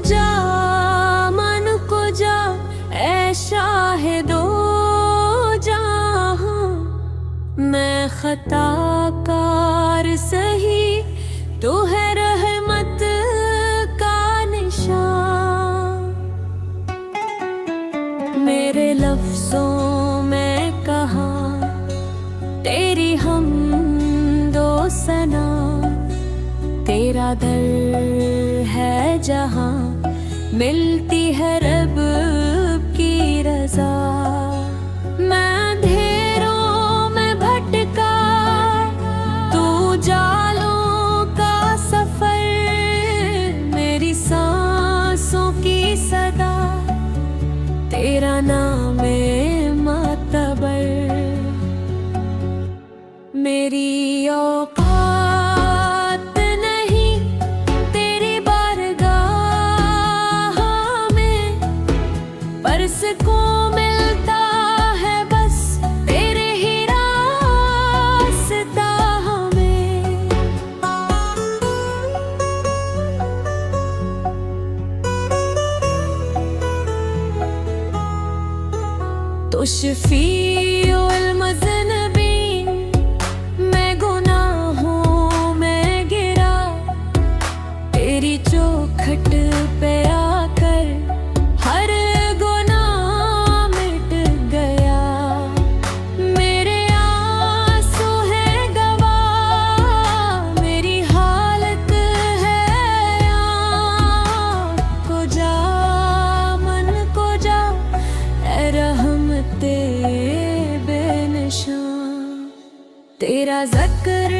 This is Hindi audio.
जा मन को जा, ऐ शाहिदो जहां। मैं खताकार सही, तू है रहमत का निशान। मेरे लफ्जों में कहाँ तेरी हमदो सना, तेरा दर है जहाँ मिलती है रब की रजा। मैं अंधेरों में भटका, तू जालों का सफर, मेरी सांसों की सदा, तेरा नाम है मातबर। मेरी औकात नहीं तेरी बारगाह में, परस को मिलता है बस तेरे ही रास्ता हमें। तो शफीउल मुज़न्निबीन, मैं गुनाहों में गिरा, तेरी चौखट पे आकर हर गुनाह मिट गया। मेरे आंसू हैं गवाह, मेरी हालत है आँख को जा मन को जा, ऐ रहमते बेनिशान। तेरा ज़िक्र